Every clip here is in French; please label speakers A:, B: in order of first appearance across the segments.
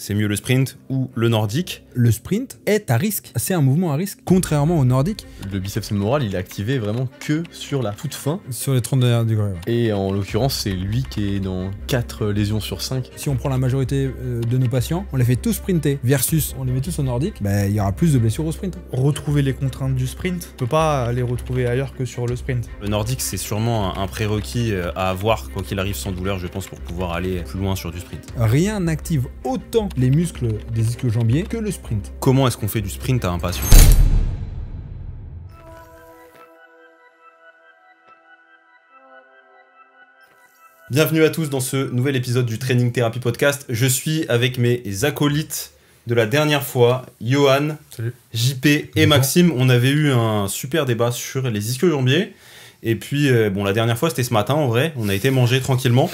A: c'est mieux le sprint ou le nordique?
B: Le sprint est à risque, c'est un mouvement à risque, contrairement au nordique.
C: Le biceps fémoral, il est activé vraiment que sur la toute fin.
B: Sur les 30 derniers degrés. Ouais.
C: Et en l'occurrence, c'est lui qui est dans 4 lésions sur 5.
B: Si on prend la majorité de nos patients, on les fait tous sprinter, versus on les met tous au nordique, il y aura plus de blessures au sprint.
D: Retrouver les contraintes du sprint, on peut pas les retrouver ailleurs que sur le sprint.
A: Le nordique, c'est sûrement un prérequis à avoir, quoi qu'il arrive, sans douleur, je pense, pour pouvoir aller plus loin sur du sprint.
B: Rien n'active autant les muscles des ischio-jambiers que le sprint.
A: Comment est-ce qu'on fait du sprint à un patient? Bienvenue à tous dans ce nouvel épisode du Training Therapy Podcast. Je suis avec mes acolytes de la dernière fois, Johan,
D: Salut.
A: JP et Maxime. On avait eu un super débat sur les ischio-jambiers. Et puis, la dernière fois, c'était ce matin, en vrai. On a été manger tranquillement.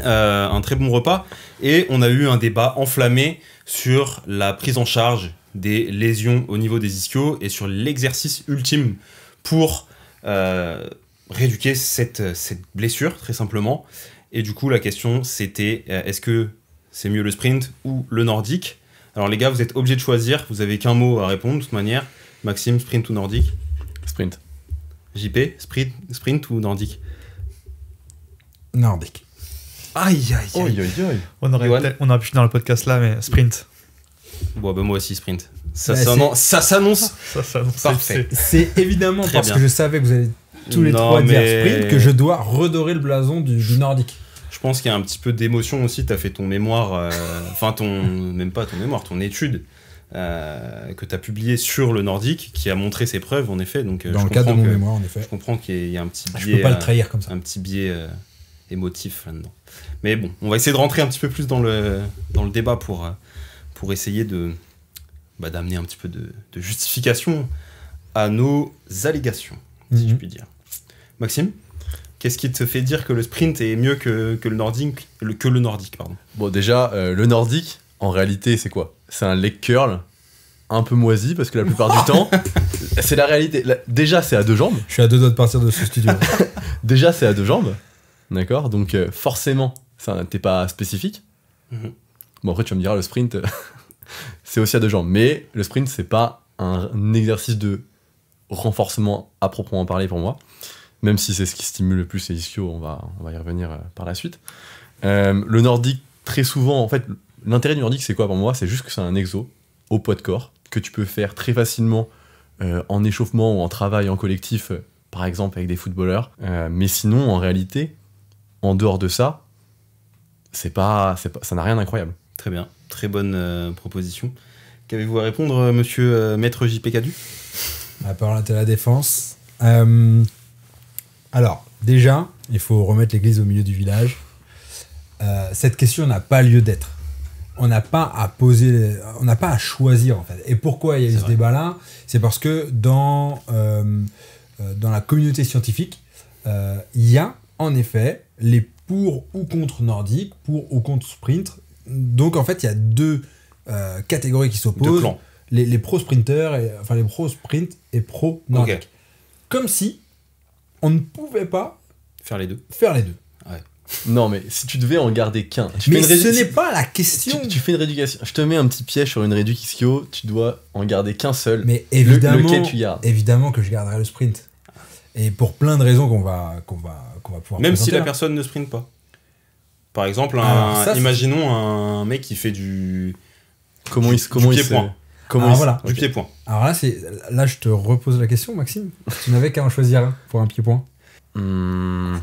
A: Un très bon repas. Et on a eu un débat enflammé sur la prise en charge des lésions au niveau des ischios et sur l'exercice ultime pour rééduquer cette blessure, très simplement. Et du coup, la question, c'était est-ce que c'est mieux le sprint ou le nordique? Alors les gars, vous êtes obligés de choisir. Vous avez qu'un mot à répondre, de toute manière. Maxime, sprint ou nordique?
C: Sprint.
A: JP, sprint ou nordique?
B: Nordique.
A: Aïe, aïe, aïe.
D: On aurait pu dans le podcast là, mais sprint.
A: Bon, moi aussi, sprint. Ça
B: Bah,
A: s'annonce parfait.
B: C'est évidemment
A: Très
B: parce
A: bien.
B: que je savais que vous allez tous les trois dire sprint que je dois redorer le blason du nordique.
A: Je pense qu'il y a un petit peu d'émotion aussi. Tu as fait ton mémoire, même pas ton mémoire, ton étude que tu as publiée sur le nordique qui a montré ses preuves, en effet. Donc,
B: Dans le cadre de mon mémoire, en effet.
A: Je comprends qu'il y a un petit biais.
B: Je peux pas le trahir comme ça.
A: Un petit biais émotif là-dedans. Mais bon, on va essayer de rentrer un petit peu plus dans le débat pour essayer d'amener un petit peu de justification à nos allégations, si je puis dire. Maxime, qu'est-ce qui te fait dire que le sprint est mieux que le nordique, pardon.
C: Bon, déjà, le nordique, en réalité, c'est quoi? C'est un leg curl un peu moisi, parce que la plupart du temps, c'est la réalité. Déjà, c'est à deux jambes.
B: Je suis à deux doigts de partir de ce studio.
C: Déjà, c'est à deux jambes. D'accord? Donc, forcément, t'es pas spécifique. Bon, après, tu vas me dire, le sprint, c'est aussi à deux jambes. Mais le sprint, c'est pas un exercice de renforcement à proprement parler pour moi. Même si c'est ce qui stimule le plus les ischios, on va y revenir par la suite. Le nordique, très souvent, en fait, l'intérêt du nordique, c'est quoi pour moi? C'est juste que c'est un exo au poids de corps que tu peux faire très facilement en échauffement ou en travail en collectif, par exemple avec des footballeurs. Mais sinon, en réalité, en dehors de ça, ça n'a rien d'incroyable.
A: Très bien, très bonne proposition. Qu'avez-vous à répondre, monsieur Maître JP Cadu?
B: La parole est à la défense. Alors, déjà, il faut remettre l'église au milieu du village. Cette question n'a pas lieu d'être. On n'a pas à poser, on n'a pas à choisir en fait. Et pourquoi il y a eu ce débat-là? C'est parce que dans la communauté scientifique, il y a en effet les pour ou contre nordique, pour ou contre sprint. Donc en fait, il y a deux catégories qui s'opposent.
A: Deux clans.
B: Les pro-sprinters, les pro-sprint et pro-nordique.
A: Okay.
B: Comme si on ne pouvait pas
A: faire les deux.
B: Ouais.
C: Non, mais si tu devais en garder qu'un...
B: Mais ce n'est pas la question.
C: Tu fais une rééducation. Je te mets un petit piège sur une rééducation ischio, tu dois en garder qu'un seul.
B: Mais évidemment,
C: lequel tu gardes?
B: Évidemment que je garderai le sprint. Et pour plein de raisons qu'on va pouvoir
A: même si la
B: là.
A: personne ne sprint pas. Par exemple, imaginons un mec qui fait du pied-point.
B: Du
A: pied-point.
B: Alors là, je te repose la question, Maxime. Tu n'avais qu'à en choisir un pour un pied-point.
C: Je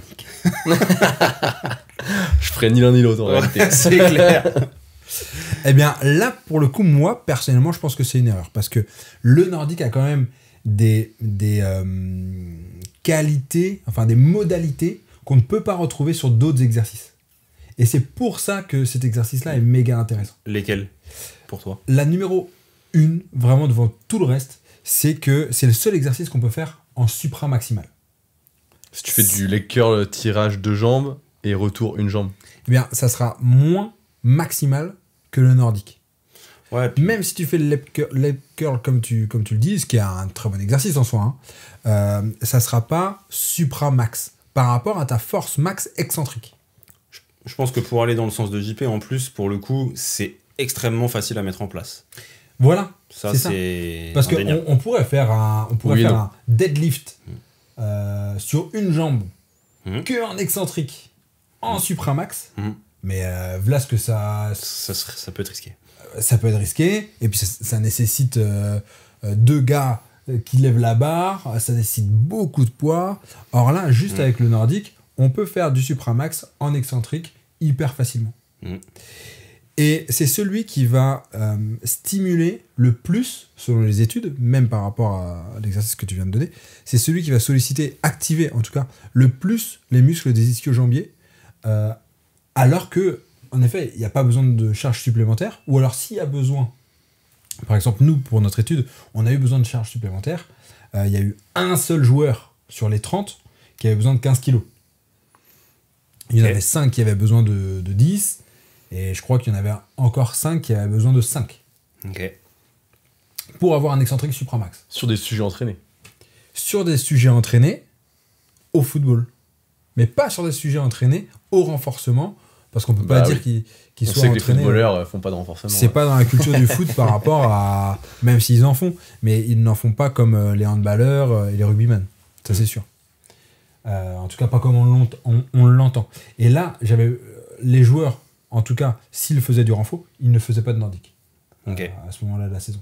C: ferais ni l'un ni l'autre en réalité.
A: C'est clair.
B: Eh bien, là, pour le coup, moi, personnellement, je pense que c'est une erreur. Parce que le nordique a quand même des qualités, des modalités qu'on ne peut pas retrouver sur d'autres exercices. Et c'est pour ça que cet exercice-là est méga intéressant.
A: Lesquels, pour toi?
B: La numéro 1, vraiment devant tout le reste, c'est que c'est le seul exercice qu'on peut faire en supramaximal.
C: Si tu fais du leg curl, tirage de jambes et retour une jambe.
B: Eh bien, ça sera moins maximal que le nordique.
A: Ouais.
B: Même si tu fais le leg curl comme tu le dis, ce qui est un très bon exercice en soi, ça ne sera pas supramax par rapport à ta force max excentrique.
A: Je pense que pour aller dans le sens de JP, en plus, pour le coup, c'est extrêmement facile à mettre en place.
B: Voilà,
A: Ça,
B: c'est ça.
A: c'est
B: Parce
A: indéniable.
B: qu'on pourrait faire
C: Oui et non.
B: un deadlift sur une jambe
A: Mhm.
B: que en excentrique en supramax,
A: Mhm.
B: mais voilà ce que ça
A: Ça peut être risqué.
B: ça peut être risqué, et puis ça nécessite deux gars qui lèvent la barre, ça nécessite beaucoup de poids. Or là, juste avec le nordique, on peut faire du supramax en excentrique hyper facilement.
A: Mhm.
B: Et c'est celui qui va stimuler le plus, selon les études, même par rapport à l'exercice que tu viens de donner, c'est celui qui va solliciter, activer en tout cas, le plus les muscles des ischio-jambiers, alors que, en effet, il n'y a pas besoin de charge supplémentaire, ou alors s'il y a besoin, par exemple, nous, pour notre étude, on a eu besoin de charge supplémentaire, il y a eu un seul joueur sur les 30 qui avait besoin de 15 kilos. Il y en
A: Ok.
B: avait 5 qui avaient besoin de 10, et je crois qu'il y en avait encore 5 qui avaient besoin de 5
A: Ok.
B: pour avoir un excentrique supramax.
C: Sur des sujets entraînés.
B: Sur des sujets entraînés au football, mais pas sur des sujets entraînés au renforcement, parce qu'on peut pas
C: Bah
B: dire
C: oui.
B: qu'ils
C: On
B: soient
C: sait que les
B: entraînés.
C: footballeurs font pas de renforcement.
B: C'est pas dans la culture du foot par rapport à. Même s'ils en font, mais ils n'en font pas comme les handballeurs et les rugbymen. Ça, c'est sûr. En tout cas, pas comme on l'entend. Et là, j'avais les joueurs, en tout cas, s'ils faisaient du renfort, ils ne faisaient pas de nordique
A: Ok.
B: à ce moment-là de la saison.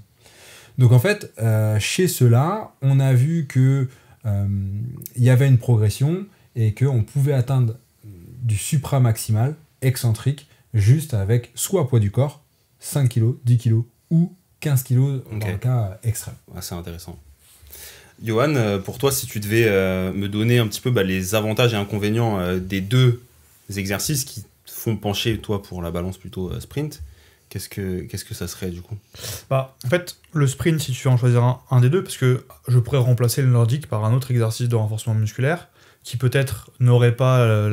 B: Donc, en fait, chez ceux-là, on a vu que il y avait une progression et qu'on pouvait atteindre du supramaximal excentrique juste avec soit poids du corps, 5 kg, 10 kg ou 15 kg dans
A: Ok.
B: le cas extrême.
A: C'est intéressant. Johan, pour toi, si tu devais me donner un petit peu les avantages et inconvénients des deux exercices qui te font pencher, toi, pour la balance plutôt sprint, qu'est-ce que ça serait du coup?
D: Bah, en fait, le sprint, si tu veux en choisir un des deux, parce que je pourrais remplacer le nordique par un autre exercice de renforcement musculaire qui peut-être n'aurait pas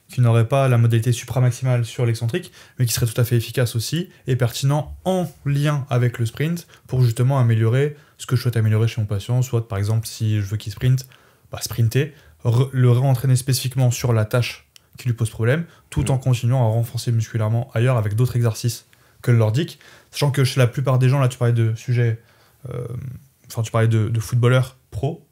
D: qui n'aurait pas la modalité supramaximale sur l'excentrique, mais qui serait tout à fait efficace aussi et pertinent en lien avec le sprint pour justement améliorer ce que je souhaite améliorer chez mon patient, soit par exemple si je veux qu'il sprinte, sprinter, le réentraîner spécifiquement sur la tâche qui lui pose problème, tout en continuant à renforcer musculairement ailleurs avec d'autres exercices que le nordique, sachant que chez la plupart des gens, là tu parlais de sujets, tu parlais de footballeurs pro,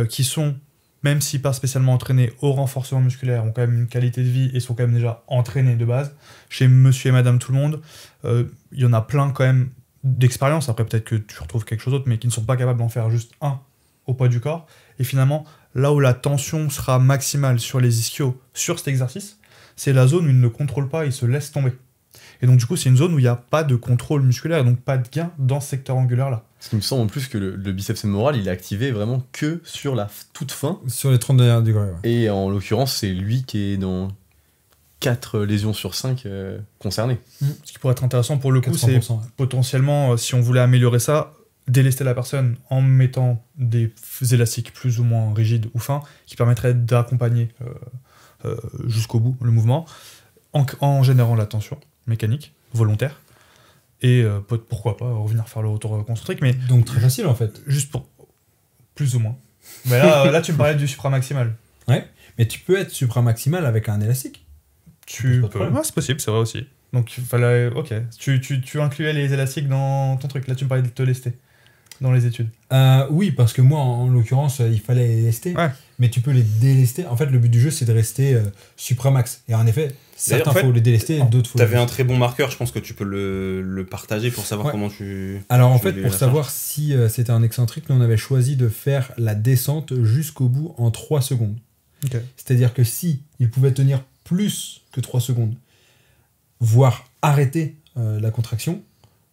D: qui sont, même si pas spécialement entraînés au renforcement musculaire, ont quand même une qualité de vie et sont quand même déjà entraînés de base. Chez monsieur et madame tout le monde, il y en a plein quand même d'expérience, après peut-être que tu retrouves quelque chose d'autre, mais qui ne sont pas capables d'en faire juste un au poids du corps. Et finalement, là où la tension sera maximale sur les ischios, sur cet exercice, c'est la zone où ils ne contrôlent pas, ils se laissent tomber. Et donc du coup, c'est une zone où il n'y a pas de contrôle musculaire, donc pas de gain dans ce secteur angulaire-là.
C: Ce qui me semble en plus que le biceps fémoral, il est activé vraiment que sur la toute fin.
B: Sur les 30 dernières degrés, ouais.
C: Et en l'occurrence, c'est lui qui est dans 4 lésions sur 5 concernées.
D: Ce qui pourrait être intéressant pour le coup, c'est
B: 80%, ouais.
D: potentiellement, si on voulait améliorer ça, délester la personne en mettant des élastiques plus ou moins rigides ou fins qui permettraient d'accompagner jusqu'au bout le mouvement en générant la tension mécanique volontaire et pourquoi pas revenir faire le retour concentrique, mais
B: Donc très facile en fait.
D: juste pour plus ou moins. Mais là tu me parlais du supramaximal.
B: Mais tu peux être supramaximal avec un élastique.
D: Tu
B: Pas de
D: peux.
B: problème.
D: Ouais, c'est possible, c'est vrai aussi. Donc il fallait. Ok. Tu incluais les élastiques dans ton truc. Là tu me parlais de te lester dans les études.
B: Oui, parce que moi, en l'occurrence, il fallait les lester.
D: Ouais.
B: Mais tu peux les délester. En fait, le but du jeu, c'est de rester supramax. Et en effet, certains,
A: en fait,
B: faut les délester, d'autres, faut
A: T'avais
B: les
A: un très bon marqueur, je pense que tu peux le partager pour savoir
B: Ouais.
A: comment tu...
B: Alors en
A: tu
B: fait,
A: veux
B: pour
A: la
B: savoir si c'était un excentrique, nous on avait choisi de faire la descente jusqu'au bout en 3 secondes.
D: Ok.
B: C'est-à-dire que si il pouvait tenir plus que 3 secondes, voire arrêter la contraction,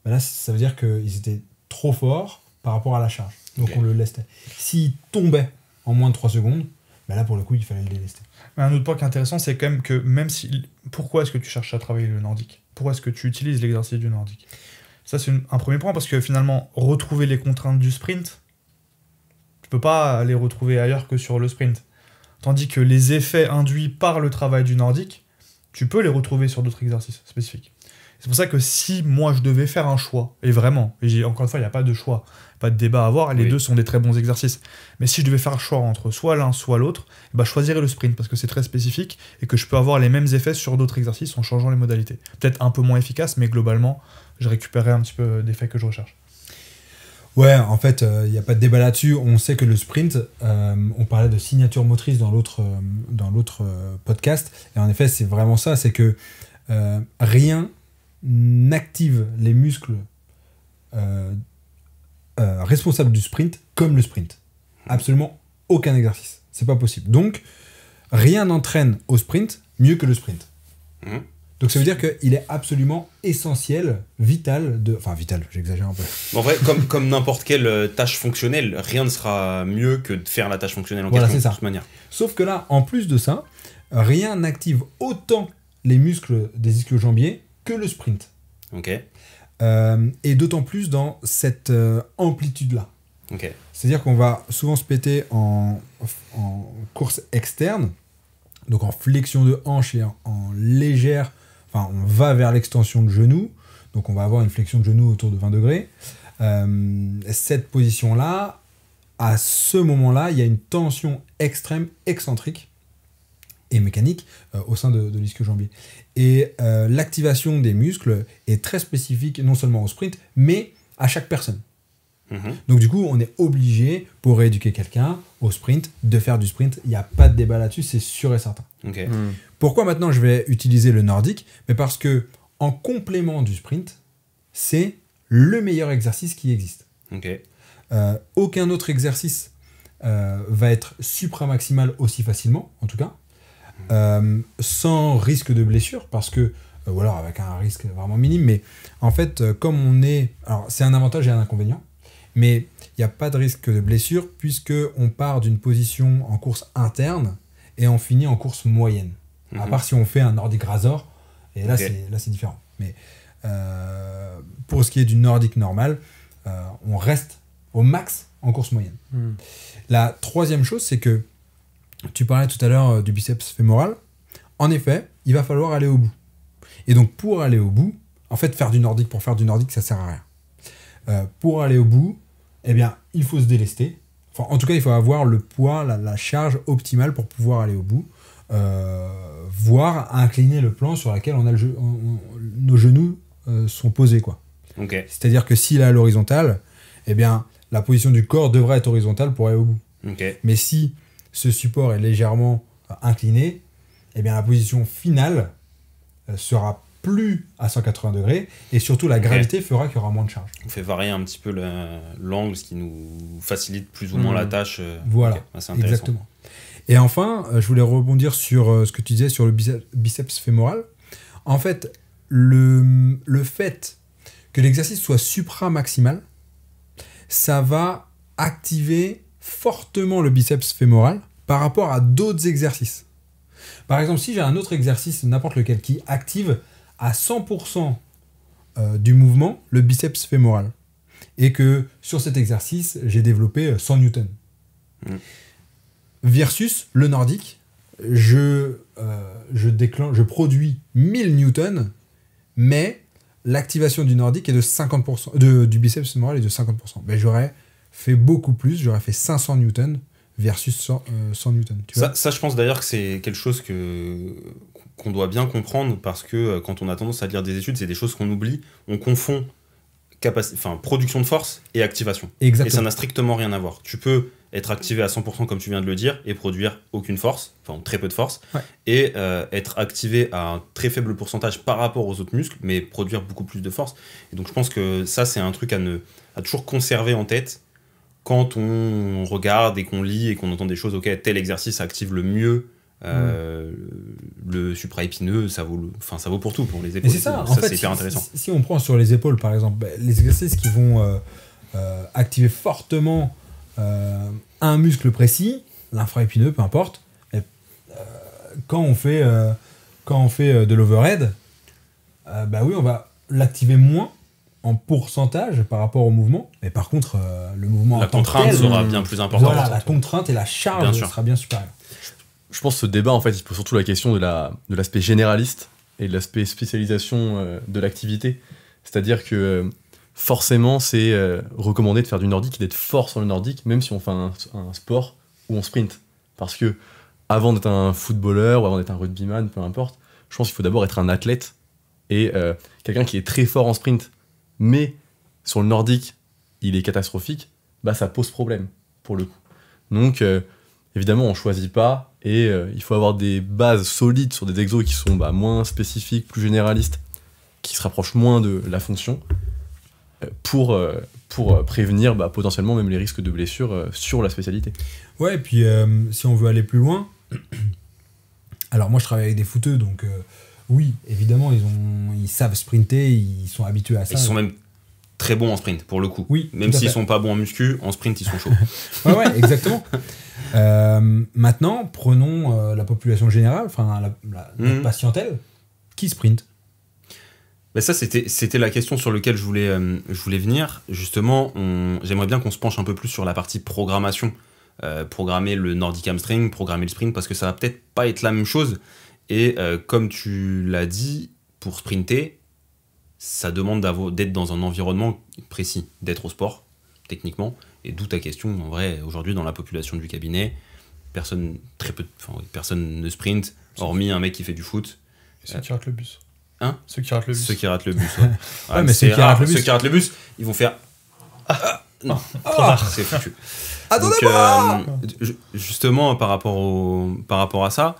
B: ben là ça veut dire qu'ils étaient trop forts par rapport à la charge. Donc
A: Ok.
B: on le lestait. S'il tombait en moins de 3 secondes, ben là pour le coup il fallait le délester.
D: Mais un autre point qui est intéressant, c'est quand même que même si. Pourquoi est-ce que tu cherches à travailler le nordique ? Pourquoi est-ce que tu utilises l'exercice du nordique ? Ça, c'est un premier point parce que finalement, retrouver les contraintes du sprint, tu peux pas les retrouver ailleurs que sur le sprint. Tandis que les effets induits par le travail du nordique, tu peux les retrouver sur d'autres exercices spécifiques. C'est pour ça que si moi je devais faire un choix, et vraiment, encore une fois, il n'y a pas de choix, pas de débat à avoir, les deux sont des très bons exercices. Mais si je devais faire un choix entre soit l'un, soit l'autre, je choisirais le sprint parce que c'est très spécifique et que je peux avoir les mêmes effets sur d'autres exercices en changeant les modalités. Peut-être un peu moins efficace, mais globalement, je récupérerais un petit peu d'effets que je recherche.
B: Ouais, en fait, il n'y a pas de débat là-dessus. On sait que le sprint, on parlait de signature motrice dans l'autre podcast, et en effet, c'est vraiment ça, c'est que rien n'active les muscles responsables du sprint comme le sprint. Absolument aucun exercice. C'est pas possible. Donc, rien n'entraîne au sprint mieux que le sprint. Donc ça veut dire qu'il est absolument essentiel, vital, j'exagère un peu.
A: En vrai, comme n'importe quelle tâche fonctionnelle, rien ne sera mieux que de faire la tâche fonctionnelle en question, de toute manière.
B: Sauf que là, en plus de ça, rien n'active autant les muscles des ischio-jambiers que le sprint.
A: Ok.
B: Et d'autant plus dans cette amplitude-là.
A: Ok.
B: C'est-à-dire qu'on va souvent se péter en course externe, donc en flexion de hanche et en légère... Enfin, on va vers l'extension de genou, donc on va avoir une flexion de genou autour de 20 degrés. Cette position-là, à ce moment-là, il y a une tension extrême, excentrique et mécanique au sein de l'ischio-jambier. Et l'activation des muscles est très spécifique, non seulement au sprint, mais à chaque personne. Donc du coup, on est obligé, pour rééduquer quelqu'un au sprint, de faire du sprint. Il n'y a pas de débat là-dessus, c'est sûr et certain.
A: Okay.
B: Pourquoi maintenant je vais utiliser le nordique? Mais parce que en complément du sprint, c'est le meilleur exercice qui existe.
A: Okay.
B: Aucun autre exercice va être supramaximal aussi facilement, en tout cas, sans risque de blessure, parce que, ou alors avec un risque vraiment minime, mais en fait, comme on est... Alors, c'est un avantage et un inconvénient, mais il n'y a pas de risque de blessure, puisqu'on part d'une position en course interne et on finit en course moyenne. À part si on fait un nordique razor, et là, c'est différent. Mais pour ce qui est du nordique normal, on reste au max en course moyenne. La troisième chose, c'est que tu parlais tout à l'heure du biceps fémoral. En effet, il va falloir aller au bout. Et donc, pour aller au bout, en fait, faire du nordique pour faire du nordique, ça sert à rien. Pour aller au bout, eh bien, il faut se délester. Enfin, en tout cas, il faut avoir le poids, la charge optimale pour pouvoir aller au bout. Voire incliner le plan sur lequel on a nos genoux sont posés, quoi.
A: Okay.
B: C'est-à-dire que s'il est à l'horizontale, eh bien, la position du corps devrait être horizontale pour aller au bout.
A: Okay.
B: Mais si ce support est légèrement incliné, eh bien, la position finale sera plus à 180 degrés et surtout la gravité fera qu'il y aura moins de charge.
A: On fait varier un petit peu l'angle, ce qui nous facilite plus ou moins la tâche.
B: Voilà,
A: c'est intéressant.
B: Exactement. Et enfin, je voulais rebondir sur ce que tu disais sur le biceps fémoral. En fait, le fait que l'exercice soit supramaximal, ça va activer fortement le biceps fémoral par rapport à d'autres exercices. Par exemple, si j'ai un autre exercice, n'importe lequel, qui active à 100% du mouvement le biceps fémoral, et que sur cet exercice, j'ai développé 100 newtons. Versus le nordique, je produis 1000 newtons, mais l'activation du nordique est de 50%, du biceps fémoral est de 50%. Ben, j'aurais fait beaucoup plus, j'aurais fait 500 newtons versus 100 newtons. Tu vois
A: ça, je pense d'ailleurs que c'est quelque chose qu'on doit bien comprendre, parce que quand on a tendance à lire des études, c'est des choses qu'on oublie. On confond production de force et activation.
B: Exactement.
A: Et ça n'a strictement rien à voir. Tu peux être activé à 100% comme tu viens de le dire et produire aucune force, enfin très peu de force, et être activé à un très faible pourcentage par rapport aux autres muscles, mais produire beaucoup plus de force. Et donc je pense que ça, c'est un truc à toujours conserver en tête quand on regarde et qu'on lit et qu'on entend des choses. Ok, tel exercice active le mieux le supraépineux, ça vaut pour tout, pour les épaules.
B: Et c'est ça, en fait,
A: c'est hyper intéressant.
B: Si on prend sur les épaules, par exemple, les exercices qui vont activer fortement un muscle précis, l'infraépineux, peu importe, quand on fait de l'overhead, oui, on va l'activer moins en pourcentage par rapport au mouvement, mais par contre, le mouvement
A: la contrainte sera bien plus importante.
B: Voilà, la contrainte et la charge sera bien supérieure.
C: Je pense que ce débat, en fait, il pose surtout la question de l'aspect généraliste et de l'aspect spécialisation de l'activité. C'est-à-dire que forcément, c'est recommandé de faire du nordique et d'être fort sur le nordique, même si on fait un sport où on sprint. Parce que avant d'être un footballeur ou avant d'être un rugbyman, peu importe, je pense qu'il faut d'abord être un athlète et quelqu'un qui est très fort en sprint, mais sur le nordique, il est catastrophique, bah ça pose problème pour le coup. Donc évidemment, on choisit pas et il faut avoir des bases solides sur des exos qui sont moins spécifiques, plus généralistes, qui se rapprochent moins de la fonction pour prévenir potentiellement même les risques de blessures sur la spécialité.
B: Ouais, et puis si on veut aller plus loin, alors moi je travaille avec des footeux, donc oui, évidemment, ils savent sprinter, ils sont habitués à ça.
A: Ils sont même très bons en sprint, pour le coup.
B: Oui,
A: même s'ils sont pas bons en muscu, en sprint, ils sont chauds.
B: ouais, exactement. Maintenant, prenons la population générale, enfin notre patientèle, qui sprint.
A: Ben ça, c'était la question sur laquelle je voulais venir. Justement, j'aimerais bien qu'on se penche un peu plus sur la partie programmation. Programmer le Nordic Hamstring, programmer le sprint, parce que ça va peut-être pas être la même chose. Et comme tu l'as dit, pour sprinter, ça demande d'être dans un environnement précis, d'être au sport, techniquement. Et d'où ta question, en vrai, aujourd'hui, dans la population du cabinet, personne ne sprint, hormis un mec qui fait du foot.
D: Et ceux qui ratent le bus.
A: Hein ?
D: Ceux qui ratent le bus.
A: Ceux qui ratent le bus, ouais.
B: Ouais, mais ceux qui
A: ratent le bus, ils vont faire... Non, c'est foutu.
B: Attendez-moi.
A: Justement, par rapport à ça,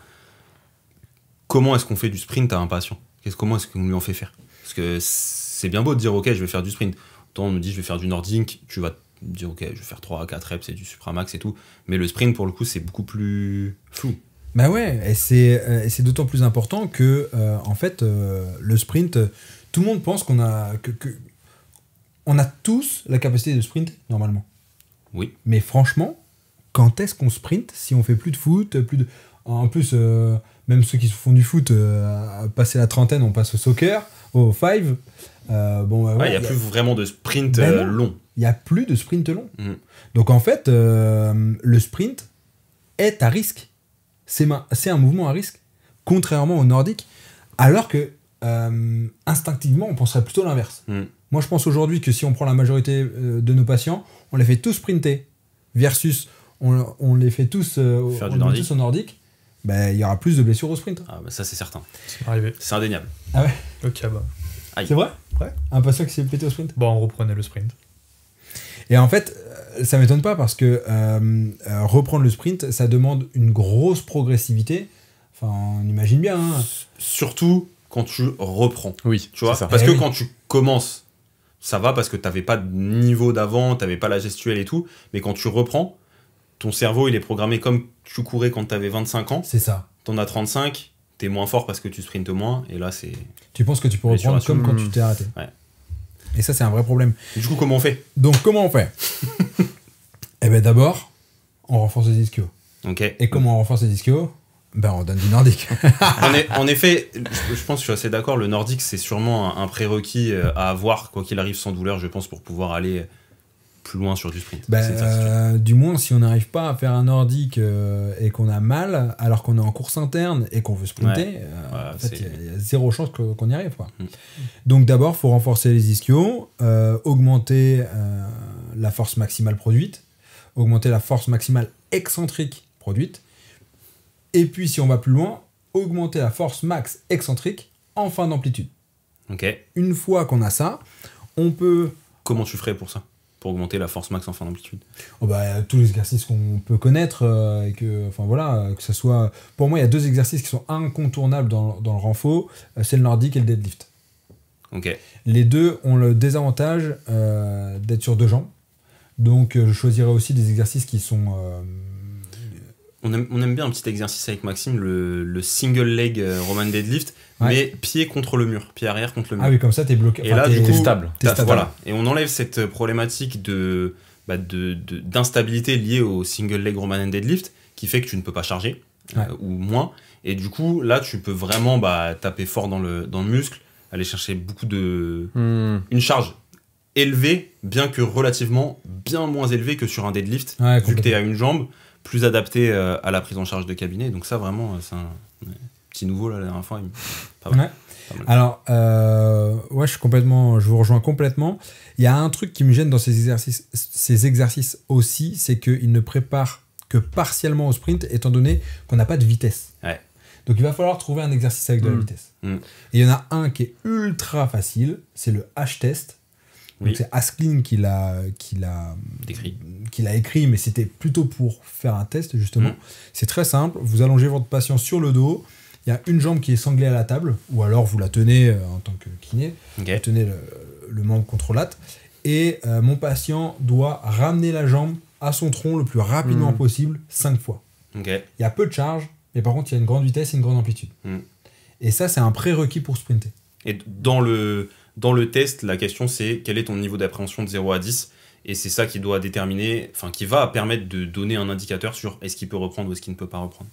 A: comment est-ce qu'on fait du sprint à un patient ? Comment est-ce qu'on lui en fait faire ? Parce que c'est bien beau de dire, ok, je vais faire du sprint. Tant on me dit, je vais faire du nordique, tu vas te dire, ok, je vais faire 3 à 4 reps, c'est du supramax et tout. Mais le sprint, pour le coup, c'est beaucoup plus flou.
B: Bah ouais, et c'est d'autant plus important que, en fait, le sprint, tout le monde pense qu'on a... on a tous la capacité de sprinter, normalement.
A: Oui.
B: Mais franchement, quand est-ce qu'on sprint si on fait plus de foot, En plus, même ceux qui font du foot, passer la trentaine, on passe au soccer, au five.
A: Il n'y a plus vraiment de sprint long.
B: Il n'y a plus de sprint long. Donc en fait, le sprint est à risque. C'est un mouvement à risque, contrairement au nordique, alors que instinctivement, on penserait plutôt l'inverse. Moi, je pense aujourd'hui que si on prend la majorité de nos patients, on les fait tous sprinter, versus on les fait tous, tous au nordique, il y aura plus de blessures au sprint.
A: Ah, ça, c'est certain.
D: C'est arrivé.
A: C'est indéniable.
B: Ah ouais ?
D: Ok,
A: Aïe.
B: C'est vrai ?
D: Ouais.
B: Un patient qui s'est pété au sprint ?
D: Bon, on reprenait le sprint.
B: Et en fait, ça m'étonne pas parce que reprendre le sprint, ça demande une grosse progressivité. Enfin, on imagine bien. Hein.
A: Surtout quand tu reprends.
C: Oui,
A: tu vois,
C: ça.
A: parce que quand tu commences, ça va parce que t'avais pas de niveau d'avant, t'avais pas la gestuelle et tout. Mais quand tu reprends, ton cerveau, il est programmé comme tu courais quand t'avais 25 ans.
B: C'est ça.
A: T'en as 35, t'es moins fort parce que tu sprintes moins. Et là, c'est...
B: Tu penses que tu peux reprendre comme quand tu t'es arrêté.
A: Ouais.
B: Et ça, c'est un vrai problème.
A: Du coup, comment on fait ?
B: Donc, comment on fait ? Eh bien, d'abord, on renforce les ischio.
A: Ok.
B: Et comment on renforce les ischio ? On donne du nordique.
A: En effet, je pense que je suis assez d'accord. Le nordique, c'est sûrement un prérequis à avoir, quoi qu'il arrive, sans douleur, je pense, pour pouvoir aller plus loin sur du sprint.
B: Du moins, si on n'arrive pas à faire un nordique et qu'on a mal, alors qu'on est en course interne et qu'on veut sprinter, en fait, il y a zéro chance qu'on y arrive. Quoi. Donc d'abord, il faut renforcer les ischios, augmenter la force maximale produite, augmenter la force maximale excentrique produite, et puis si on va plus loin, augmenter la force max excentrique en fin d'amplitude.
A: Ok.
B: Une fois qu'on a ça, on peut...
A: Comment tu ferais pour ça ? Pour augmenter la force max en fin d'amplitude ?
B: Tous les exercices qu'on peut connaître, et que ça soit... Pour moi, il y a 2 exercices qui sont incontournables dans le renfort, c'est le nordique et le deadlift.
A: Ok.
B: Les deux ont le désavantage d'être sur 2 jambes. Donc, je choisirais aussi des exercices qui sont...
A: On aime bien un petit exercice avec Maxime, le single leg Roman deadlift, mais pied contre le mur, pied arrière contre le mur.
B: Ah oui, comme ça, t'es bloqué.
A: Et là, du coup,
C: t'es stable.
A: Voilà. Et on enlève cette problématique d'instabilité liée au single leg Roman deadlift qui fait que tu ne peux pas charger, ou moins. Et du coup, là, tu peux vraiment taper fort dans le muscle, aller chercher beaucoup de... Une charge élevée, bien que relativement bien moins élevée que sur un deadlift, vu que t'es à une jambe, plus adapté à la prise en charge de cabinet. Donc ça, vraiment, c'est un petit nouveau, là, la dernière fois. Pas mal.
B: Alors, ouais, je vous rejoins complètement. Il y a un truc qui me gêne dans ces exercices aussi, c'est qu'ils ne préparent que partiellement au sprint, étant donné qu'on n'a pas de vitesse.
A: Ouais.
B: Donc il va falloir trouver un exercice avec de la vitesse. Et il y en a un qui est ultra facile, c'est le H-test. Donc c'est Asklin qui l'a écrit, mais c'était plutôt pour faire un test, justement. C'est très simple, vous allongez votre patient sur le dos, il y a une jambe qui est sanglée à la table, ou alors vous la tenez en tant que kiné, vous tenez le membre contrôlate, et mon patient doit ramener la jambe à son tronc le plus rapidement possible, 5 fois. Il y a peu de charge, mais par contre il y a une grande vitesse et une grande amplitude. Et ça, c'est un prérequis pour sprinter.
A: Et dans le test, la question c'est quel est ton niveau d'appréhension de 0 à 10, et c'est ça qui doit déterminer, enfin qui va permettre de donner un indicateur sur est-ce qu'il peut reprendre ou est-ce qu'il ne peut pas reprendre.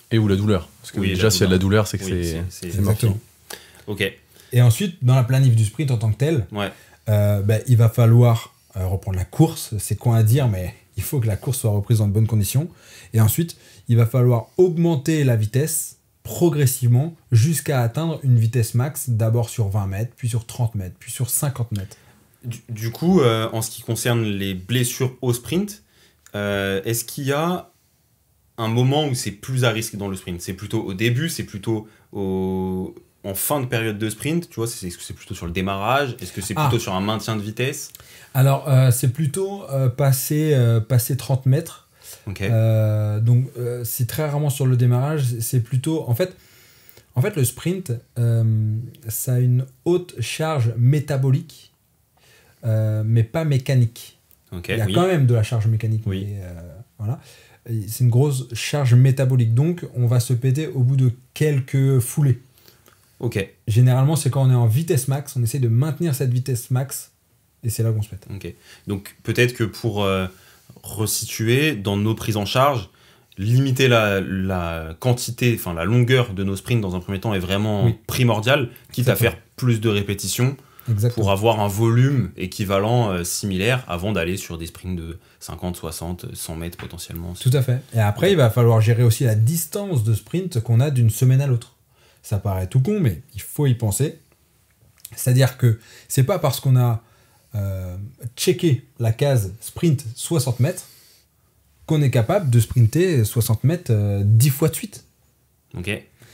C: Et ou la douleur. Parce que déjà, s'il y a de la douleur, c'est que c'est
B: exactement.
A: Ok.
B: Et ensuite, dans la planif du sprint en tant que tel, il va falloir reprendre la course. C'est con à dire, mais il faut que la course soit reprise dans de bonnes conditions. Et ensuite, il va falloir augmenter la vitesse progressivement jusqu'à atteindre une vitesse max, d'abord sur 20 mètres, puis sur 30 mètres, puis sur 50 mètres.
A: Du coup, en ce qui concerne les blessures au sprint, est-ce qu'il y a un moment où c'est plus à risque dans le sprint? C'est plutôt au début, c'est plutôt en fin de période de sprint, tu vois, est-ce que c'est plutôt sur le démarrage? Est-ce que c'est plutôt sur un maintien de vitesse?
B: Alors, c'est plutôt passer 30 mètres. Donc, c'est très rarement sur le démarrage. C'est plutôt... En fait, le sprint, ça a une haute charge métabolique, mais pas mécanique. Il y a quand même de la charge mécanique. Mais, voilà. C'est une grosse charge métabolique. Donc, on va se péter au bout de quelques foulées. Généralement, c'est quand on est en vitesse max, on essaie de maintenir cette vitesse max, et c'est là qu'on se pète.
A: Donc, peut-être que pour resituer, dans nos prises en charge, limiter la quantité, enfin la longueur de nos sprints dans un premier temps est vraiment primordial, quitte à faire plus de répétitions. Pour avoir un volume équivalent similaire avant d'aller sur des sprints de 50, 60, 100 mètres potentiellement.
B: Tout à fait. Et après, il va falloir gérer aussi la distance de sprint qu'on a d'une semaine à l'autre. Ça paraît tout con, mais il faut y penser. C'est-à-dire que c'est pas parce qu'on a checké la case sprint 60 mètres qu'on est capable de sprinter 60 mètres 10 fois de suite.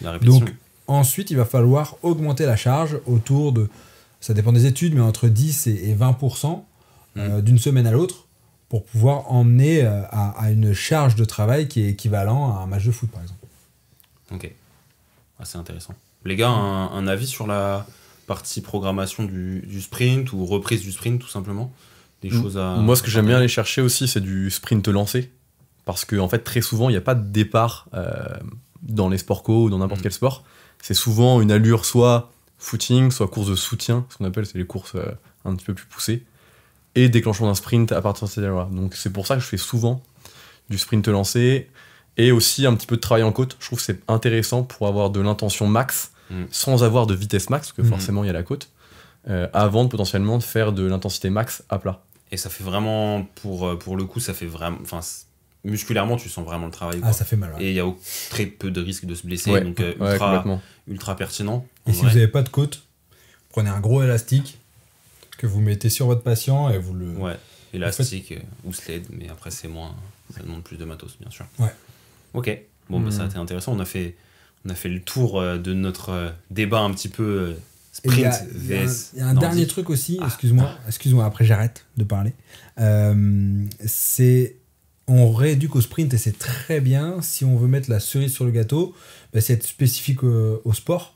A: La répétition.
B: Donc, ensuite, il va falloir augmenter la charge autour de... Ça dépend des études, mais entre 10 et 20% d'une semaine à l'autre pour pouvoir emmener à une charge de travail qui est équivalent à un match de foot, par exemple.
A: C'est intéressant. Les gars, un avis sur la partie programmation du sprint ou reprise du sprint, tout simplement? Des choses à...
C: Moi, ce que j'aime bien aller chercher aussi, c'est du sprint lancé. Parce qu'en fait, très souvent, il n'y a pas de départ dans les sports co ou dans n'importe quel sport. C'est souvent une allure soit... footing, soit course de soutien, ce qu'on appelle, c'est les courses un petit peu plus poussées, et déclenchement d'un sprint à partir de cette allure-là. Donc c'est pour ça que je fais souvent du sprint lancé, et aussi un petit peu de travail en côte. Je trouve que c'est intéressant pour avoir de l'intention max, sans avoir de vitesse max, parce que forcément il y a la côte, avant de potentiellement faire de l'intensité max à plat.
A: Et ça fait vraiment, pour le coup, ça fait vraiment... Enfin, musculairement, tu sens vraiment le travail.
B: Ça fait mal.
A: Et il y a très peu de risques de se blesser, donc ultra pertinent.
B: Et si vous n'avez pas de côte, prenez un gros élastique que vous mettez sur votre patient et vous le...
A: Élastique ou sled, mais après ça demande plus de matos, bien sûr. Ça a été intéressant. On a fait le tour de notre débat un petit peu sprint vs.
B: Il y a un dernier truc aussi, excuse-moi, après j'arrête de parler. On rééduque au sprint et c'est très bien. Si on veut mettre la cerise sur le gâteau, c'est être spécifique au sport.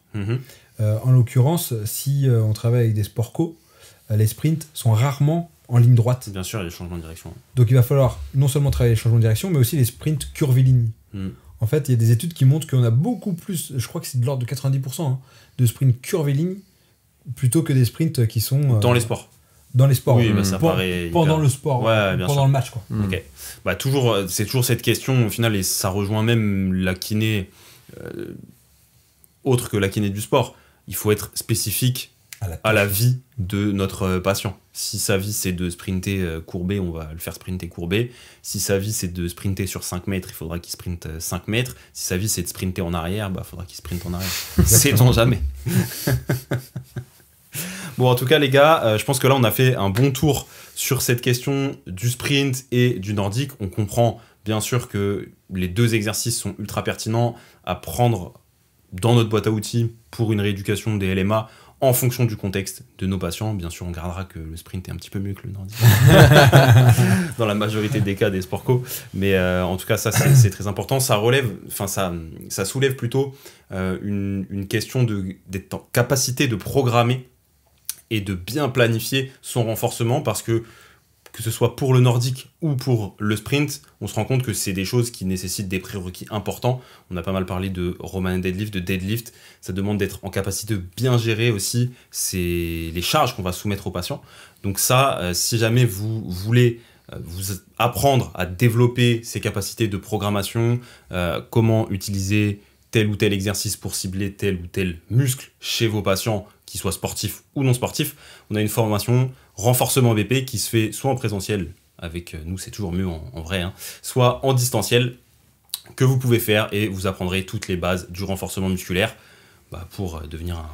B: En l'occurrence, si on travaille avec des sports co, les sprints sont rarement en ligne droite.
A: Bien sûr, il y a des changements de direction.
B: Donc il va falloir non seulement travailler les changements de direction, mais aussi les sprints curvilignes. En fait, il y a des études qui montrent qu'on a beaucoup plus, je crois que c'est de l'ordre de 90%, de sprints curvilignes plutôt que des sprints qui sont...
A: dans les sports.
B: Dans les sports,
A: ça paraît
B: pendant le sport, pendant le match.
A: C'est toujours cette question au final, et ça rejoint même la kiné, autre que la kiné du sport. Il faut être spécifique à la vie de notre patient. Si sa vie c'est de sprinter courbé, on va le faire sprinter courbé. Si sa vie c'est de sprinter sur 5 mètres, il faudra qu'il sprinte 5 mètres. Si sa vie c'est de sprinter en arrière, il faudra qu'il sprinte en arrière. Sait-on jamais. Bon, en tout cas les gars, je pense que là on a fait un bon tour sur cette question du sprint et du nordique. On comprend bien sûr que les deux exercices sont ultra pertinents à prendre dans notre boîte à outils pour une rééducation des LMA en fonction du contexte de nos patients. Bien sûr, on gardera que le sprint est un petit peu mieux que le nordique dans la majorité des cas des sport co. Mais en tout cas, ça, c'est très important. Ça soulève plutôt une question d'être en capacité de programmer et de bien planifier son renforcement, parce que ce soit pour le nordique ou pour le sprint, on se rend compte que c'est des choses qui nécessitent des prérequis importants. On a pas mal parlé de Roman deadlift, de deadlift. Ça demande d'être en capacité de bien gérer aussi les charges qu'on va soumettre aux patients. Donc ça, si jamais vous voulez vous apprendre à développer ces capacités de programmation, comment utiliser tel ou tel exercice pour cibler tel ou tel muscle chez vos patients, qu'ils soient sportifs ou non sportifs, on a une formation renforcement BP qui se fait soit en présentiel, avec nous c'est toujours mieux en vrai, soit en distanciel, que vous pouvez faire, et vous apprendrez toutes les bases du renforcement musculaire pour devenir un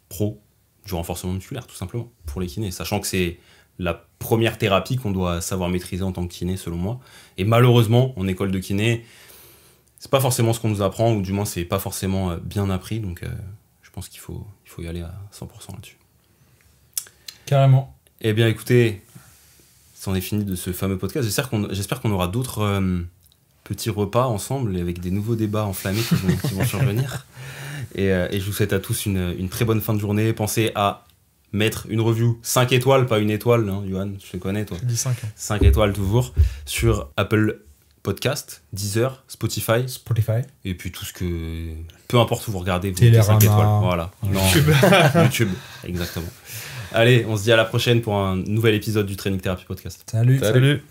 A: pro du renforcement musculaire, tout simplement, pour les kinés, sachant que c'est la première thérapie qu'on doit savoir maîtriser en tant que kiné, selon moi. Et malheureusement, en école de kiné, c'est pas forcément ce qu'on nous apprend, ou du moins c'est pas forcément bien appris, donc je pense qu'il faut y aller à 100% là-dessus.
B: Carrément.
A: Eh bien écoutez, c'en est fini de ce fameux podcast. J'espère qu'on aura d'autres petits repas ensemble, avec des nouveaux débats enflammés qui vont survenir. Et je vous souhaite à tous une très bonne fin de journée. Pensez à mettre une review 5 étoiles, pas une étoile, hein, Johan, je te connais toi.
D: Je dis 5.
A: 5 étoiles toujours, sur Apple Podcast, Deezer, Spotify, et puis tout ce que... Peu importe où vous regardez, vous mettez 5 étoiles. Voilà. YouTube, exactement. Allez, on se dit à la prochaine pour un nouvel épisode du Training Therapy Podcast.
B: Salut.
C: Salut.